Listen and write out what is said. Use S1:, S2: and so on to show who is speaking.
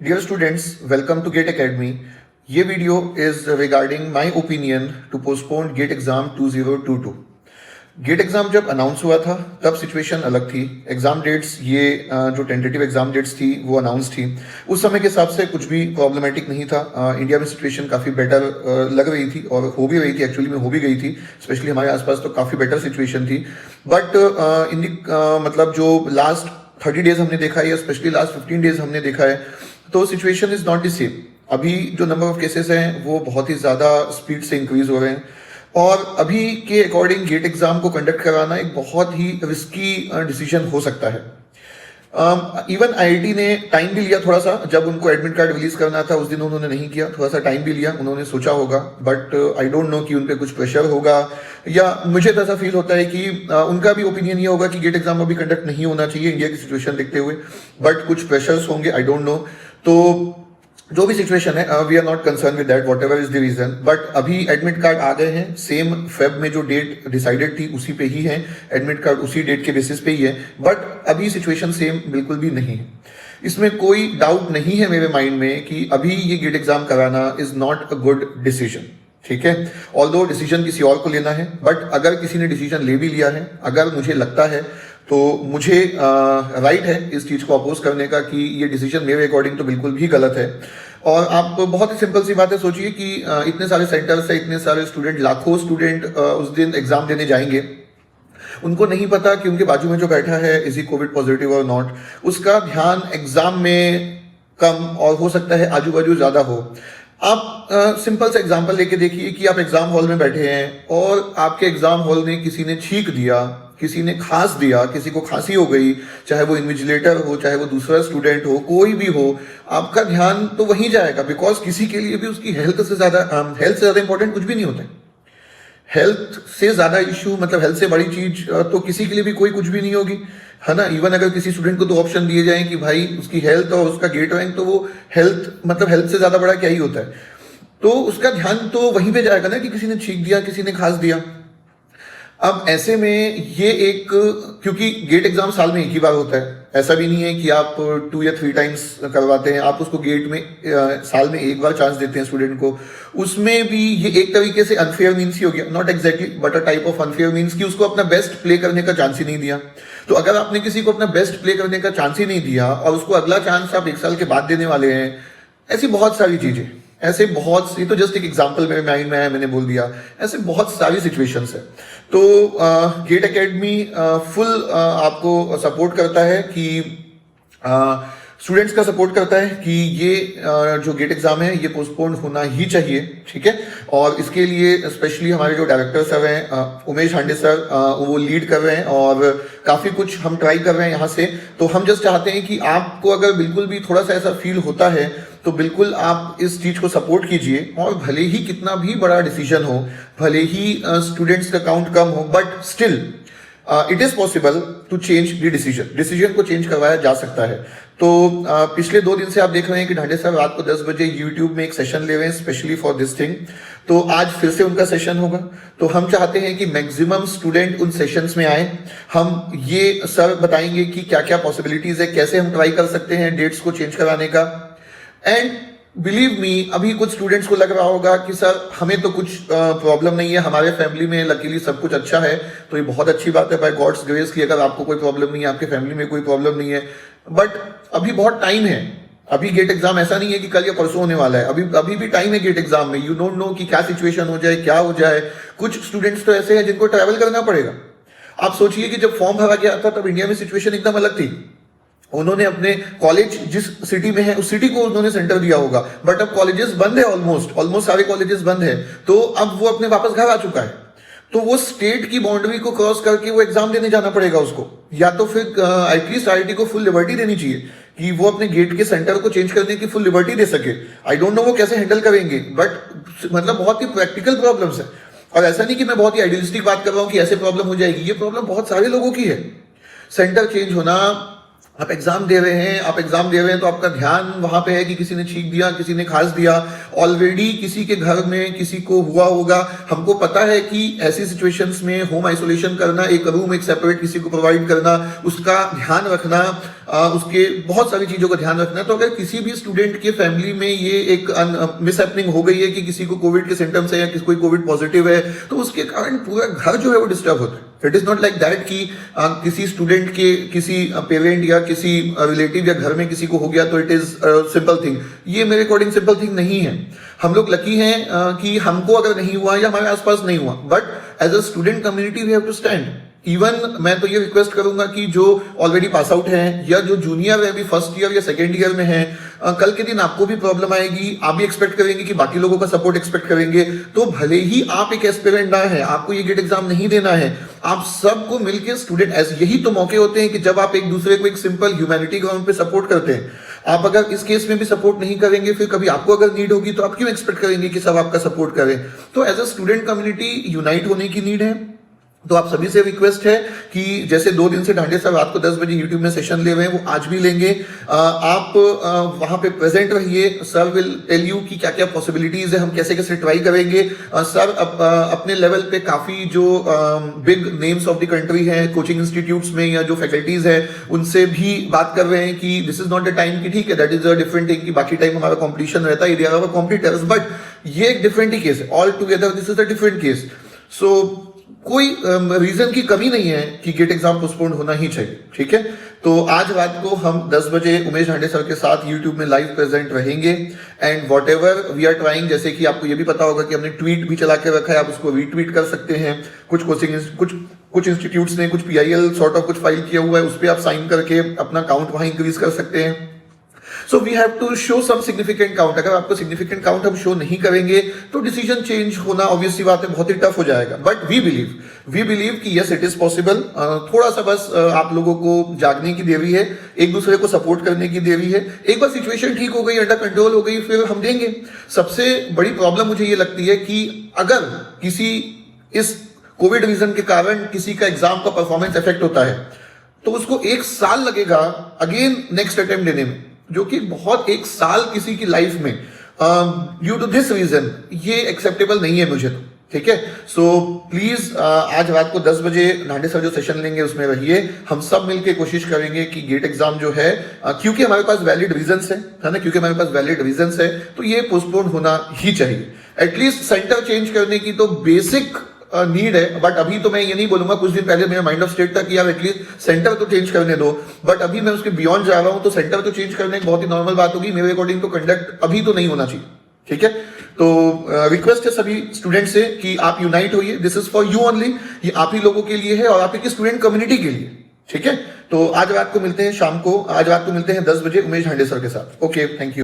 S1: Dear students, welcome to GATE Academy. ये video is regarding my opinion to postpone GATE exam 2022. GATE exam जब announce हुआ था तब situation अलग थी। एग्जाम डेट्स ये जो टेंटेटिव एग्जाम डेट्स थी वो अनाउंस थी। उस समय के हिसाब से कुछ भी प्रॉब्लमेटिक नहीं था। इंडिया में सिचुएशन काफ़ी बेटर लग रही थी और हो भी रही थी, एक्चुअली में हो भी गई थी। स्पेशली हमारे आसपास तो काफ़ी बेटर सिचुएशन थी। बट इन दी मतलब जो लास्ट 30 डेज हमने देखा है या स्पेशली लास्ट 15 डेज हमने देखा है तो situation is not the same. अभी जो नंबर ऑफ केसेस हैं वो बहुत ही ज़्यादा स्पीड से इंक्रीज हो रहे हैं और अभी के अकॉर्डिंग गेट एग्जाम को कंडक्ट कराना एक बहुत ही रिस्की डिसीजन हो सकता है। इवन आईआईटी ने टाइम भी लिया थोड़ा सा, जब उनको एडमिट कार्ड रिलीज करना था उस दिन उन्होंने नहीं किया, थोड़ा सा टाइम भी लिया, उन्होंने सोचा होगा। बट आई डोंट नो कि उन पर कुछ प्रेशर होगा या मुझे तो ऐसा फील होता है कि उनका भी ओपिनियन ये होगा कि गेट एग्जाम अभी कंडक्ट नहीं होना चाहिए इंडिया की सिचुएशन देखते हुए, बट कुछ प्रेशर्स होंगे, आई डोंट नो। तो जो भी सिचुएशन है we are not concern with that whatever is the reason. But अभी एडमिट कार्ड आ गए हैं, सेम फेब में जो डेट डिसाइडेड थी उसी पे ही है, एडमिट कार्ड उसी डेट के बेसिस पे ही है। बट अभी सिचुएशन सेम बिल्कुल भी नहीं है, इसमें कोई डाउट नहीं है मेरे माइंड में कि अभी ये गेट एग्जाम कराना is not a good decision. ठीक है, ऑल्दो डिसीजन किसी और को लेना है, बट अगर किसी ने डिसीजन ले भी लिया है, अगर मुझे लगता है तो मुझे राइट है इस चीज को अपोज करने का कि ये डिसीजन मेरे अकॉर्डिंग तो बिल्कुल भी गलत है। और आप बहुत ही सिंपल सी बात है, सोचिए कि इतने सारे सेंटर से इतने सारे स्टूडेंट, लाखों स्टूडेंट उस दिन एग्जाम देने जाएंगे, उनको नहीं पता कि उनके बाजू में जो बैठा है इज ही कोविड पॉजिटिव और नॉट। उसका ध्यान एग्जाम में कम और हो सकता है आजू बाजू ज्यादा हो। आप सिंपल सा एग्जांपल लेके देखिए कि आप एग्जाम हॉल में बैठे हैं और आपके एग्जाम हॉल में किसी ने छींक दिया, किसी ने खांस दिया, किसी को खांसी हो गई, चाहे वो इन्विजिलेटर हो चाहे वो दूसरा स्टूडेंट हो, कोई भी हो, आपका ध्यान तो वहीं जाएगा। बिकॉज किसी के लिए भी उसकी हेल्थ से ज्यादा इंपॉर्टेंट कुछ भी नहीं होता है। हेल्थ से ज्यादा इशू मतलब हेल्थ से बड़ी चीज तो किसी के लिए भी कोई कुछ भी नहीं होगी, है ना। इवन अगर किसी स्टूडेंट को दो ऑप्शन दिए जाएं कि भाई उसकी हेल्थ और उसका गेट रैंक, तो वो हेल्थ से ज्यादा बड़ा क्या ही होता है, तो उसका ध्यान तो वहीं पे जाएगा ना कि किसी ने छींक दिया, किसी ने खांस दिया। अब ऐसे में ये एक, क्योंकि गेट एग्जाम साल में एक ही बार होता है, ऐसा भी नहीं है कि आप 2 या 3 टाइम्स करवाते हैं, आप उसको गेट में साल में एक बार चांस देते हैं स्टूडेंट को। उसमें भी ये एक तरीके से अनफेयर मीन्स ही हो गया, not exactly but a type of unfair means कि उसको अपना बेस्ट प्ले करने का चांस ही नहीं दिया। तो अगर आपने किसी को अपना बेस्ट प्ले करने का चांस ही नहीं दिया और उसको अगला चांस आप 1 साल के बाद देने वाले हैं, ऐसी बहुत सारी चीजें, ऐसे बहुत सी, तो जस्ट एक एग्जांपल मेरे माइंड में आया, मैंने बोल दिया, ऐसे बहुत सारी सिचुएशंस है। तो गेट एकेडमी फुल आपको सपोर्ट करता है कि स्टूडेंट्स का सपोर्ट करता है कि ये जो गेट एग्जाम है ये पोस्टपोन होना ही चाहिए। ठीक है, और इसके लिए स्पेशली हमारे जो डायरेक्टर सर हैं उमेश हांडे सर, वो लीड कर रहे हैं और काफी कुछ हम ट्राई कर रहे हैं यहाँ से। तो हम जस्ट चाहते हैं कि आपको अगर बिल्कुल भी थोड़ा सा ऐसा फील होता है तो बिल्कुल आप इस चीज को सपोर्ट कीजिए, और भले ही कितना भी बड़ा डिसीजन हो, भले ही स्टूडेंट्स का काउंट कम हो, but still it is possible to change the decision को चेंज करवाया जा सकता है। तो पिछले 2 दिन से आप देख रहे हैं कि ढांडे साहब रात को 10 बजे यूट्यूब में एक सेशन ले रहे हैं स्पेशली फॉर दिस थिंग। तो आज फिर से उनका सेशन होगा। तो हम चाहते हैं कि मैक्सिमम स्टूडेंट उन सेशंस में आए। हम ये सर बताएंगे कि क्या क्या पॉसिबिलिटीज है, कैसे हम ट्राई कर सकते हैं डेट्स को चेंज कराने का। एंड बिलीव मी, अभी कुछ स्टूडेंट्स को लग रहा होगा कि सर हमें तो कुछ प्रॉब्लम नहीं है, हमारे फैमिली में लकीली सब कुछ अच्छा है, तो ये बहुत अच्छी बात है बाय गॉड्स ग्रेस की अगर आपको कोई प्रॉब्लम नहीं है, आपके फैमिली में कोई प्रॉब्लम नहीं है। बट अभी बहुत टाइम है, अभी गेट एग्जाम ऐसा नहीं है कि कल या परसों होने वाला है, अभी भी टाइम है गेट एग्जाम में। यू डोंट नो कि क्या सिचुएशन हो जाए, क्या हो जाए। कुछ स्टूडेंट्स तो ऐसे हैं जिनको ट्रैवल करना पड़ेगा। आप सोचिए कि जब फॉर्म भरा गया था तब इंडिया में सिचुएशन एकदम अलग थी। उन्होंने अपने कॉलेज जिस सिटी में है उस सिटी को उन्होंने सेंटर दिया होगा, बट अब कॉलेजेस बंद है, ऑलमोस्ट सारे कॉलेजेस बंद है। तो अब वो अपने वापस घर आ चुका है, तो वो स्टेट की बाउंड्री को क्रॉस करके वो एग्जाम देने जाना पड़ेगा उसको, या तो फिर एटलीस्ट आईआईटी को फुल लिबर्टी देनी चाहिए कि वो अपने गेट के सेंटर को चेंज करने की फुल लिबर्टी दे सके। आई डोंट नो वो कैसे हैंडल करेंगे, बट मतलब बहुत ही प्रैक्टिकल प्रॉब्लम्स है। और ऐसा नहीं कि मैं बहुत ही आइडियलिस्टिक बात कर रहा हूं कि ऐसे प्रॉब्लम हो जाएगी, ये प्रॉब्लम बहुत सारे लोगों की है। सेंटर चेंज होना आप एग्जाम दे रहे हैं, तो आपका ध्यान वहां पे है कि किसी ने छींक दिया, किसी ने खांस दिया, ऑलरेडी किसी के घर में किसी को हुआ होगा। हमको पता है कि ऐसी सिचुएशंस में होम आइसोलेशन करना, एक रूम एक सेपरेट किसी को प्रोवाइड करना, उसका ध्यान रखना, उसके बहुत सारी चीजों का ध्यान रखना। तो अगर किसी भी स्टूडेंट के फैमिली में ये एक मिसहैपनिंग हो गई है कि किसी को कोविड के सिम्टम्स है या किसी कोई कोविड पॉजिटिव है, तो उसके कारण पूरा घर जो है वो डिस्टर्ब होता है। It is not like that कि किसी स्टूडेंट के किसी पेरेंट या किसी रिलेटिव या घर में किसी को हो गया तो इट इज सिंपल थिंग। ये मेरे अकॉर्डिंग सिंपल थिंग नहीं है। हम लोग लकी हैं कि हमको अगर नहीं हुआ या हमारे आसपास नहीं हुआ, but as a student community we have to stand. Even मैं तो ये रिक्वेस्ट करूंगा कि जो ऑलरेडी पास आउट हैं या जो जूनियर है, अभी फर्स्ट ईयर या सेकेंड ईयर में है, कल के दिन आपको भी प्रॉब्लम आएगी, आप भी एक्सपेक्ट करेंगे कि बाकी लोगों का सपोर्ट एक्सपेक्ट करेंगे। तो भले ही आप एक एस्पिरेंट ना है, आपको ये गेट एग्जाम नहीं देना है, आप सबको मिलकर स्टूडेंट एज यही तो मौके होते हैं कि जब आप एक दूसरे को एक सिंपल ह्यूमैनिटी ग्राउंड पे सपोर्ट करते हैं। आप अगर इस केस में भी सपोर्ट नहीं करेंगे, फिर कभी आपको अगर नीड होगी तो आप क्यों एक्सपेक्ट करेंगे कि सब आपका सपोर्ट करें। तो as a student community unite होने की नीड है। तो आप सभी से रिक्वेस्ट है कि जैसे 2 दिन से ढांडे सर रात को 10 बजे यूट्यूब में सेशन ले रहे हैं, वो आज भी लेंगे। आप वहां पे प्रेजेंट रहिए। सर विल टेल यू कि क्या क्या पॉसिबिलिटीज है, हम कैसे कैसे ट्राई करेंगे। सर अपने लेवल पे काफी जो big names of the country हैं, कोचिंग इंस्टीट्यूट्स में या जो फैकल्टीज है, उनसे भी बात कर रहे हैं कि this is not the time कि ठीक है, that is a different thing कि बाकी टाइम हमारा कॉम्पिटिशन रहता है, दे आर कॉम्पिटिटर्स, बट ये एक डिफरेंट ही केस है। All together this is a different case. So कोई रीजन की कमी नहीं है कि गेट एग्जाम पोस्टपोन होना ही चाहिए, ठीक है। तो आज रात को हम 10 बजे उमेश ढांडे सर के साथ यूट्यूब में लाइव प्रेजेंट रहेंगे and whatever we are trying, जैसे कि आपको ये भी पता होगा कि हमने ट्वीट भी चला के रखा है, आप उसको रीट्वीट कर सकते हैं। कुछ कोचिंग कुछ इंस्टीट्यूट्स ने कुछ PIL सॉर्ट ऑफ कुछ फाइल किया हुआ है, उस पर आप साइन करके अपना काउंट वहां इंक्रीज कर सकते हैं। So we have to show some significant count. अगर आपको सिग्निफिकेंट काउंट हम शो नहीं करेंगे तो डिसीजन चेंज होना ऑब्वियसली बात है, बहुत ही टफ हो जाएगा। बट वी बिलीव कि यस इट इज पॉसिबल। थोड़ा सा बस आप लोगों को जागने की देरी है, एक दूसरे को सपोर्ट करने की देरी है। एक बार सिचुएशन ठीक हो गई, अंडर कंट्रोल हो गई, फिर हम देंगे। सबसे बड़ी प्रॉब्लम मुझे ये लगती है कि अगर किसी इस कोविड रीजन के कारण किसी का एग्जाम का परफॉर्मेंस इफेक्ट होता है तो उसको 1 साल लगेगा अगेन नेक्स्ट अटेम्प्ट देने में, जो कि बहुत 1 साल किसी की लाइफ में ड्यू टू दिस रीजन ये एक्सेप्टेबल नहीं है मुझे तो, ठीक है। सो प्लीज आज रात को 10 बजे ढांडे सर जो सेशन लेंगे उसमें रहिए। हम सब मिलकर कोशिश करेंगे कि गेट एग्जाम जो है क्योंकि हमारे पास वैलिड रीजंस है ना, क्योंकि हमारे पास वैलिड रीजंस है तो ये पोस्टपोन होना ही चाहिए। एटलीस्ट सेंटर चेंज करने की तो बेसिक नीड है। बट अभी तो मैं ये नहीं बोलूंगा, कुछ दिन पहले मेरा माइंड ऑफ स्टेट था कि यार एटलीस्ट सेंटर तो चेंज करने दो, बट अभी मैं उसके बियॉन्ड जा रहा हूं। तो सेंटर तो चेंज करने की बहुत ही नॉर्मल बात होगी मेरे अकॉर्डिंग। तो कंडक्ट अभी तो नहीं होना चाहिए, ठीक है। तो रिक्वेस्ट है सभी स्टूडेंट से कि आप यूनाइट होइए। This is for you only, ये आप ही लोगों के लिए है और आप ही की स्टूडेंट कम्युनिटी के लिए, ठीक है। तो आज रात को मिलते हैं, शाम को आज रात को मिलते हैं 10 बजे उमेश ढांडे सर के साथ। Okay, thank you.